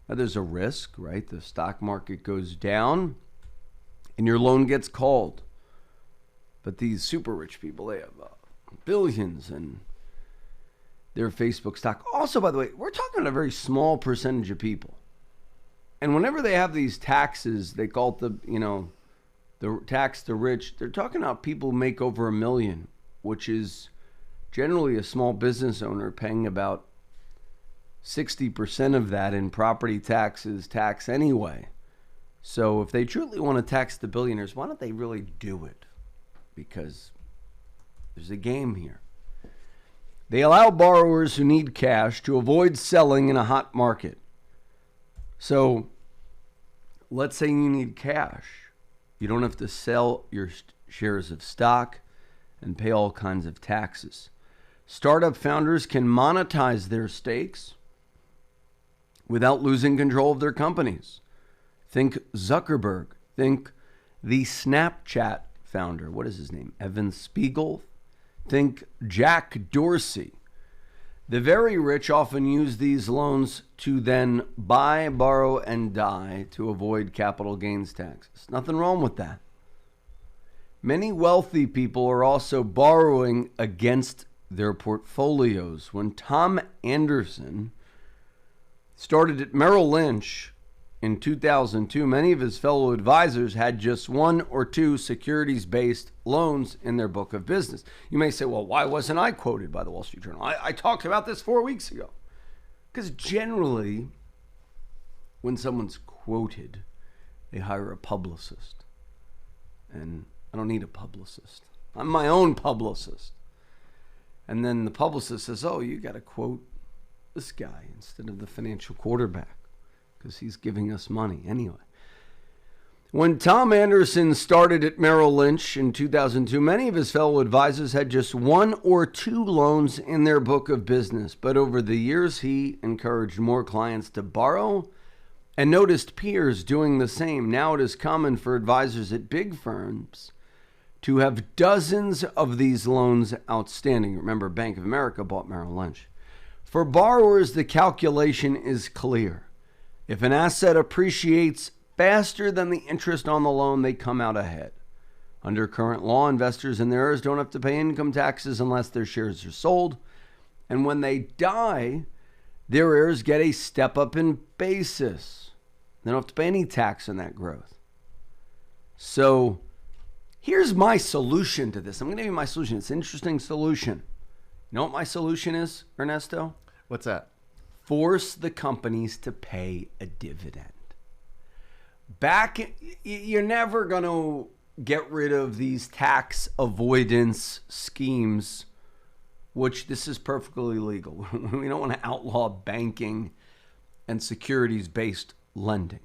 Now, there's a risk, right? The stock market goes down and your loan gets called. But these super rich people, they have billions in their Facebook stock. Also, by the way, we're talking about a very small percentage of people. And whenever they have these taxes, they call it the tax the rich. They're talking about people who make over $1 million, which is generally a small business owner paying about 60% of that in property taxes, tax anyway. So if they truly want to tax the billionaires, why don't they really do it? Because there's a game here. They allow borrowers who need cash to avoid selling in a hot market. So let's say you need cash. You don't have to sell your shares of stock and pay all kinds of taxes. Startup founders can monetize their stakes without losing control of their companies. Think Zuckerberg. Think the Snapchat founder. What is his name? Evan Spiegel. Think Jack Dorsey. The very rich often use these loans to then buy, borrow, and die to avoid capital gains taxes. Nothing wrong with that. Many wealthy people are also borrowing against their portfolios. When Tom Anderson started at Merrill Lynch in 2002, many of his fellow advisors had just one or two securities-based loans in their book of business. You may say, well, why wasn't I quoted by the Wall Street Journal? I talked about this 4 weeks ago. Because generally, when someone's quoted, they hire a publicist. And I don't need a publicist. I'm my own publicist. And then the publicist says, oh, you got to quote this guy instead of the financial quarterback, because he's giving us money anyway. When Tom Anderson started at Merrill Lynch in 2002, many of his fellow advisors had just one or two loans in their book of business. But over the years, he encouraged more clients to borrow and noticed peers doing the same. Now it is common for advisors at big firms to have dozens of these loans outstanding. Remember, Bank of America bought Merrill Lynch. For borrowers, the calculation is clear. If an asset appreciates faster than the interest on the loan, they come out ahead. Under current law, investors and their heirs don't have to pay income taxes unless their shares are sold. And when they die, their heirs get a step up in basis. They don't have to pay any tax on that growth. So here's my solution to this. I'm going to give you my solution. It's an interesting solution. You know what my solution is, Ernesto? What's that? Force the companies to pay a dividend. You're never going to get rid of these tax avoidance schemes, which this is perfectly legal. We don't want to outlaw banking and securities-based lending.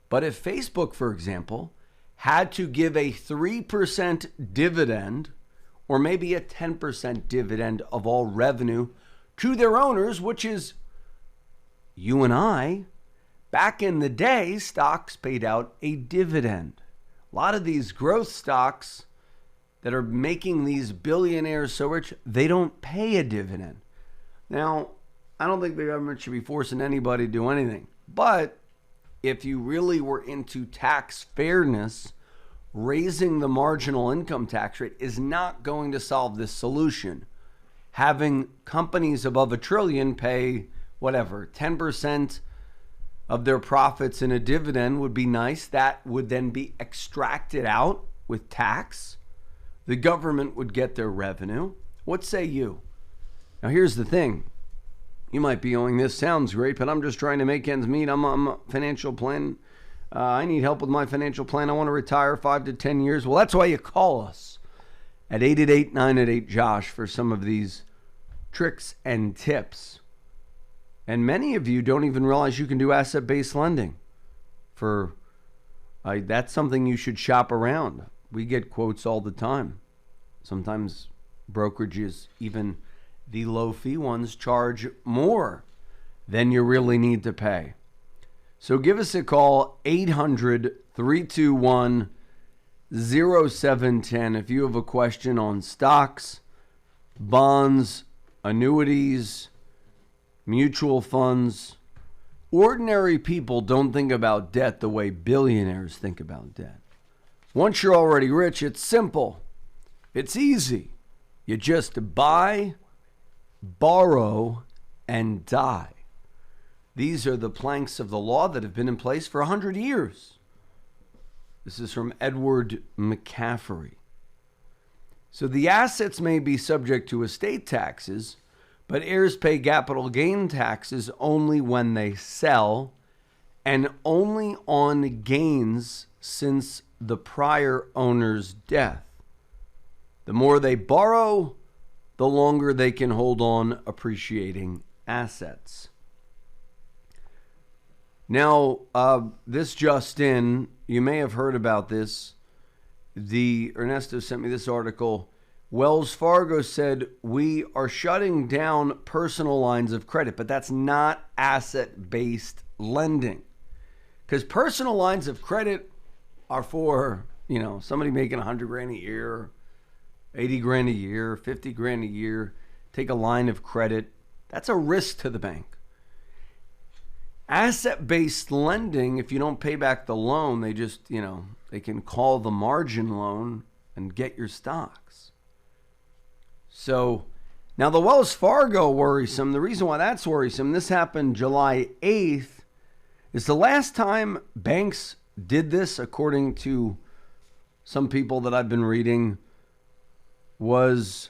But if Facebook, for example, had to give a 3% dividend or maybe a 10% dividend of all revenue to their owners, which is you and I, back in the day, stocks paid out a dividend. A lot of these growth stocks that are making these billionaires so rich, they don't pay a dividend. Now, I don't think the government should be forcing anybody to do anything. But if you really were into tax fairness, raising the marginal income tax rate is not going to solve this solution. Having companies above $1 trillion pay, 10% of their profits in a dividend would be nice. That would then be extracted out with tax. The government would get their revenue. What say you? Now, here's the thing. You might be going, this sounds great, but I'm just trying to make ends meet. I'm a financial plan. I need help with my financial plan. I want to retire 5 to 10 years. Well, that's why you call us at 888-988-JOSH for some of these tricks and tips. And many of you don't even realize you can do asset-based lending. That's something you should shop around. We get quotes all the time. Sometimes brokerages, even the low-fee ones, charge more than you really need to pay. So give us a call, 800-321-0710, if you have a question on stocks, bonds, annuities, mutual funds, Ordinary people don't think about debt the way billionaires think about debt. Once you're already rich, it's simple. It's easy. You just buy, borrow, and die. These are the planks of the law that have been in place for 100 years. This is from Edward McCaffrey. So the assets may be subject to estate taxes, but heirs pay capital gain taxes only when they sell and only on gains since the prior owner's death. The more they borrow, the longer they can hold on appreciating assets. Now, this just in, you may have heard about this. Ernesto sent me this article. Wells Fargo said, we are shutting down personal lines of credit, but that's not asset-based lending. Because personal lines of credit are for, somebody making $100,000 a year, $80,000 a year, $50,000 a year, take a line of credit. That's a risk to the bank. Asset-based lending, if you don't pay back the loan, they just, they can call the margin loan and get your stocks. So now the Wells Fargo worrisome, the reason why that's worrisome, this happened July 8th, is the last time banks did this, according to some people that I've been reading, was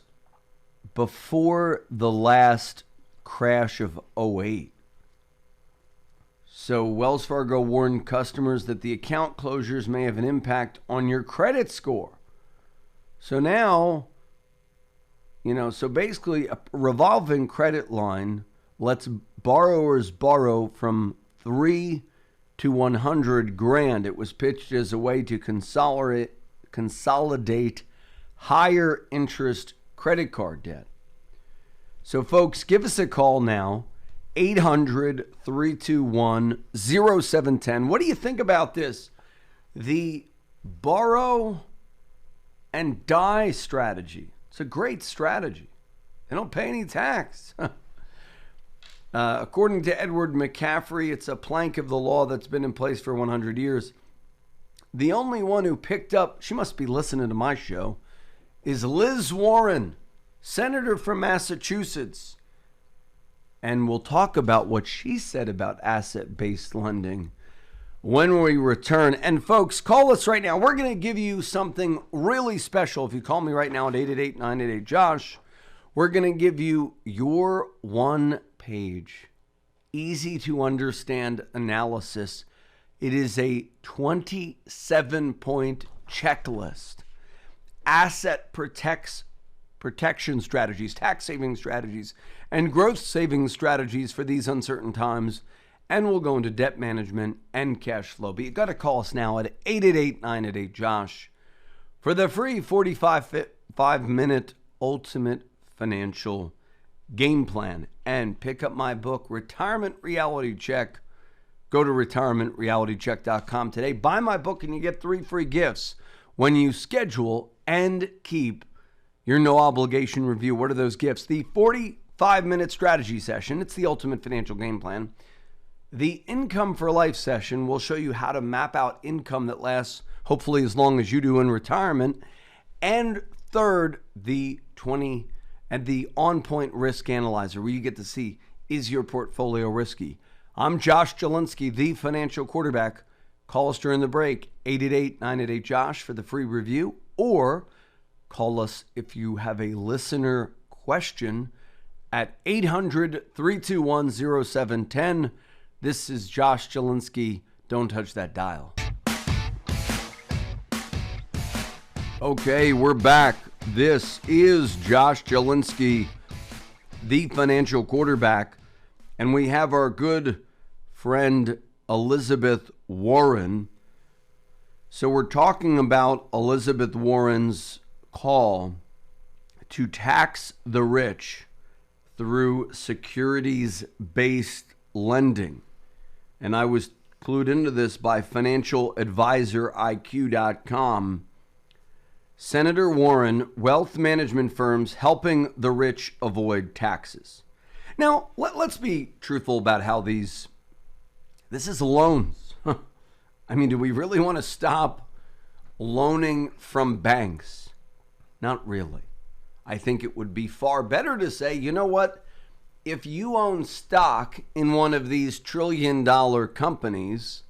before the last crash of '08. So Wells Fargo warned customers that the account closures may have an impact on your credit score. So now, so basically a revolving credit line lets borrowers borrow from $3 to $100,000. It was pitched as a way to consolidate higher interest credit card debt. So folks, give us a call now. 800-321-0710. What do you think about this? The borrow and die strategy. It's a great strategy. They don't pay any tax. According to Edward McCaffrey, it's a plank of the law that's been in place for 100 years. The only one who picked up, she must be listening to my show, is Liz Warren, senator from Massachusetts. And we'll talk about what she said about asset-based lending when we return. And folks, call us right now. We're going to give you something really special. If you call me right now at 888-988-JOSH, we're going to give you your one-page, easy-to-understand analysis. It is a 27-point checklist. Asset protection strategies, tax saving strategies, and growth saving strategies for these uncertain times. And we'll go into debt management and cash flow. But you got to call us now at 888-988-JOSH for the free 45-minute ultimate financial game plan. And pick up my book, Retirement Reality Check. Go to retirementrealitycheck.com today. Buy my book and you get 3 free gifts when you schedule and keep your no obligation review. What are those gifts? The 45-minute strategy session. It's the ultimate financial game plan. The income for life session will show you how to map out income that lasts hopefully as long as you do in retirement. And third, the on-point risk analyzer, where you get to see, is your portfolio risky? I'm Josh Jelinski, the financial quarterback. Call us during the break, 888-988-JOSH for the free review, or call us if you have a listener question at 800-321-0710. This is Josh Jelinski. Don't touch that dial. Okay, we're back. This is Josh Jelinski, the financial quarterback, and we have our good friend Elizabeth Warren. So we're talking about Elizabeth Warren's call to tax the rich through securities-based lending. And I was clued into this by financialadvisoriq.com. Senator Warren, wealth management firms helping the rich avoid taxes. Now, let's be truthful about how these This is loans. I mean, do we really want to stop loaning from banks? Not really. I think it would be far better to say, you know what? If you own stock in one of these trillion-dollar companies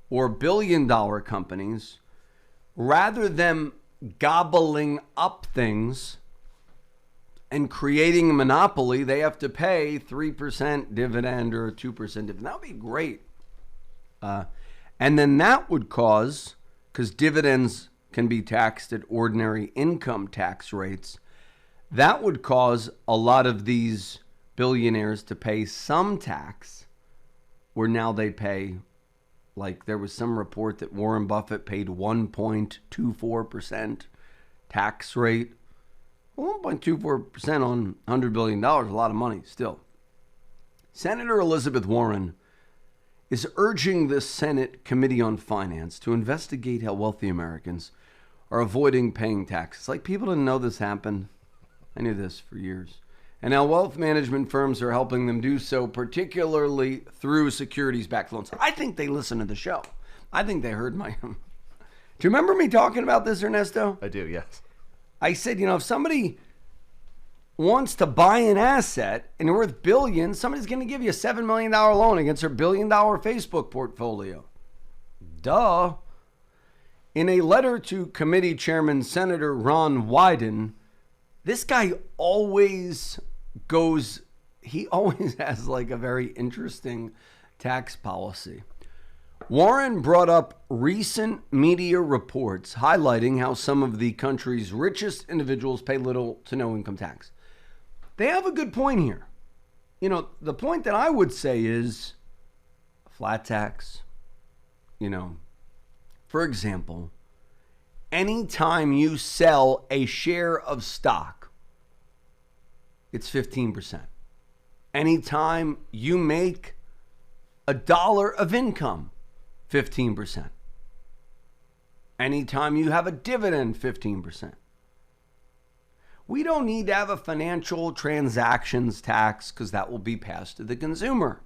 or billion-dollar companies, rather than gobbling up things and creating a monopoly, they have to pay 3% dividend or a 2% dividend. That would be great. And then that would cause, because dividends can be taxed at ordinary income tax rates, that would cause a lot of these billionaires to pay some tax, where now they pay, like there was some report that Warren Buffett paid 1.24% tax rate. 1.24% on $100 billion, a lot of money still. Senator Elizabeth Warren is urging the Senate Committee on Finance to investigate how wealthy Americans are avoiding paying taxes. Like, people didn't know this happened. I knew this for years. And how wealth management firms are helping them do so, particularly through securities-backed loans. I think they listen to the show. I think they heard my... Do you remember me talking about this, Ernesto? I do, yes. I said, if somebody wants to buy an asset and they're worth billions, somebody's going to give you a $7 million loan against their $1 billion Facebook portfolio. Duh. In a letter to committee chairman Senator Ron Wyden, this guy always has like a very interesting tax policy. Warren brought up recent media reports highlighting how some of the country's richest individuals pay little to no income tax. They have a good point here. The point that I would say is flat tax. For example, anytime you sell a share of stock, it's 15%. Anytime you make $1 of income, 15%. Anytime you have a dividend, 15%. We don't need to have a financial transactions tax because that will be passed to the consumer.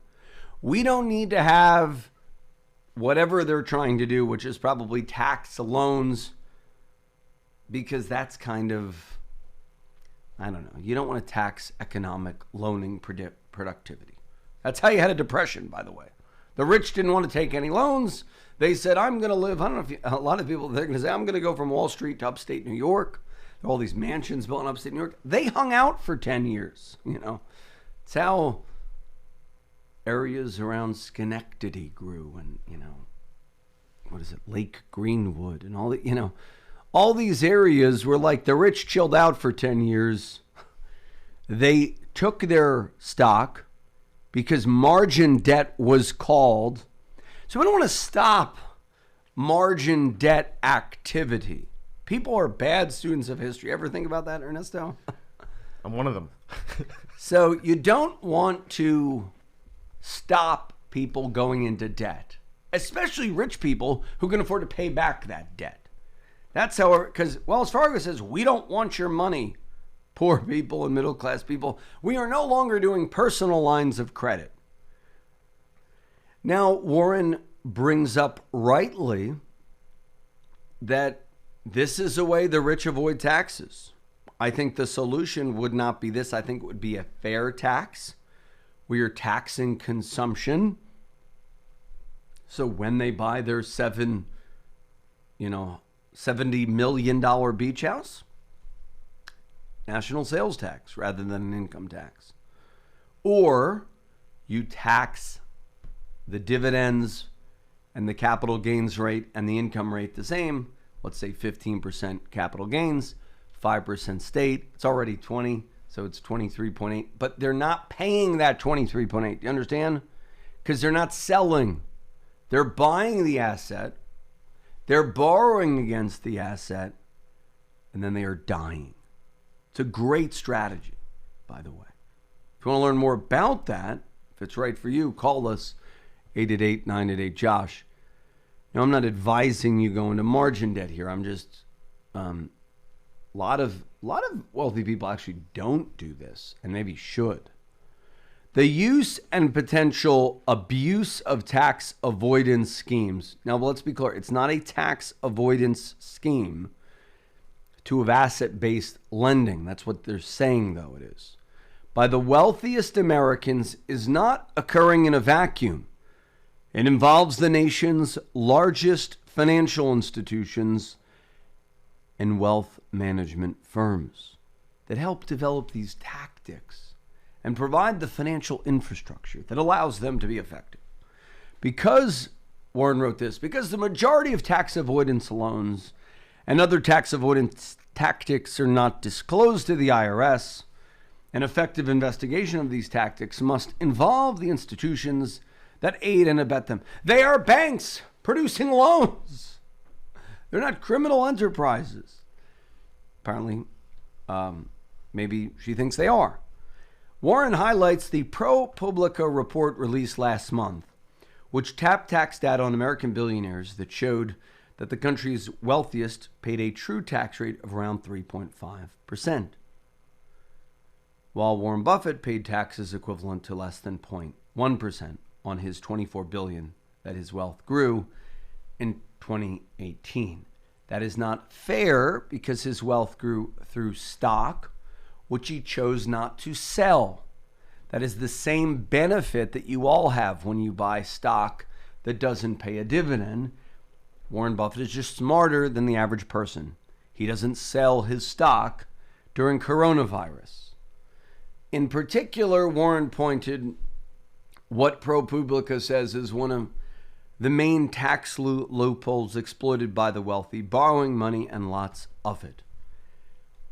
We don't need to have whatever they're trying to do, which is probably tax loans, because that's kind of, I don't know. You don't want to tax economic loaning productivity. That's how you had a depression, by the way. The rich didn't want to take any loans. They said, I'm going to live, I don't know if a lot of people, they're going to say, I'm going to go from Wall Street to upstate New York. There are all these mansions built in upstate New York. They hung out for 10 years, It's how areas around Schenectady grew and, Lake Greenwood and all the, all these areas were like the rich chilled out for 10 years. They took their stock because margin debt was called. So we don't want to stop margin debt activity. People are bad students of history. Ever think about that, Ernesto? I'm one of them. So you don't want to stop people going into debt, especially rich people who can afford to pay back that debt. That's how, because Wells Fargo says, we don't want your money, poor people and middle class people. We are no longer doing personal lines of credit. Now, Warren brings up rightly that this is a way the rich avoid taxes. I think the solution would not be this. I think it would be a fair tax. We are taxing consumption. So when they buy their $70 million beach house, national sales tax rather than an income tax. Or you tax the dividends and the capital gains rate and the income rate the same. Let's say 15% capital gains, 5% state. It's already 20, so it's 23.8. But they're not paying that 23.8. Do you understand? Because they're not selling. They're buying the asset. They're borrowing against the asset. And then they are dying. It's a great strategy, by the way. If you want to learn more about that, if it's right for you, call us 888-988-JOSH. Now, I'm not advising you go into margin debt here. I'm just, a lot of wealthy people actually don't do this and maybe should. The use and potential abuse of tax avoidance schemes. Now, let's be clear. It's not a tax avoidance scheme to have asset-based lending. That's what they're saying, though, it is. By the wealthiest Americans is not occurring in a vacuum. It involves the nation's largest financial institutions and wealth management firms that help develop these tactics and provide the financial infrastructure that allows them to be effective. Because, Warren wrote this, because the majority of tax avoidance loans and other tax avoidance tactics are not disclosed to the IRS, an effective investigation of these tactics must involve the institutions that aid and abet them. They are banks producing loans. They're not criminal enterprises. Apparently, maybe she thinks they are. Warren highlights the ProPublica report released last month, which tapped tax data on American billionaires that showed that the country's wealthiest paid a true tax rate of around 3.5%, while Warren Buffett paid taxes equivalent to less than 0.1% on his $24 billion that his wealth grew in 2018. That is not fair because his wealth grew through stock, which he chose not to sell. That is the same benefit that you all have when you buy stock that doesn't pay a dividend. Warren Buffett is just smarter than the average person. He doesn't sell his stock during coronavirus. In particular, Warren pointed what ProPublica says is one of the main tax loopholes exploited by the wealthy, borrowing money and lots of it.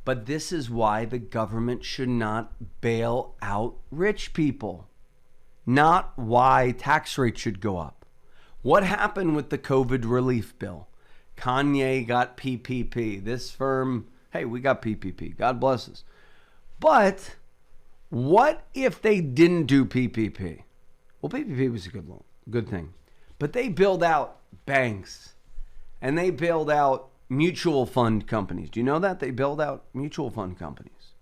But this is why the government should not bail out rich people, not why tax rates should go up. What happened with the COVID relief bill? Kanye got PPP. This firm, hey, we got PPP. God bless us. But what if they didn't do PPP? Well, PPP was a good thing. But they bailed out banks and they bailed out mutual fund companies. Do you know that? They bailed out mutual fund companies.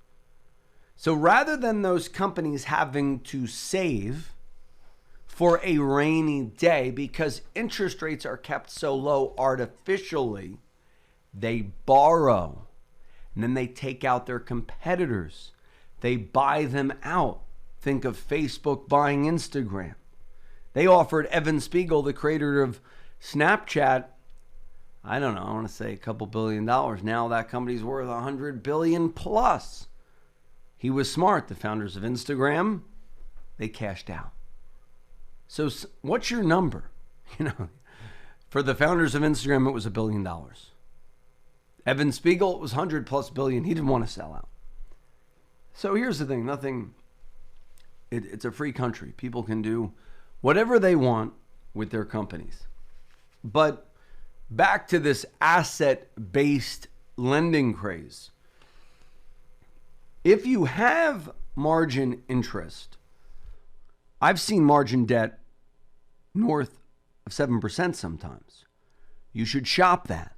So rather than those companies having to save for a rainy day because interest rates are kept so low artificially, they borrow. And then they take out their competitors. They buy them out. Think of Facebook buying Instagram. They offered Evan Spiegel, the creator of Snapchat, I don't know, I want to say a couple $1 billion. Now that company's worth $100 billion plus. He was smart. The founders of Instagram, they cashed out. So what's your number? For the founders of Instagram, it was $1 billion. Evan Spiegel, it was $100+ billion. He didn't want to sell out. So here's the thing. It's a free country. People can do whatever they want with their companies. But back to this asset-based lending craze. If you have margin interest, I've seen margin debt north of 7% sometimes. You should shop that.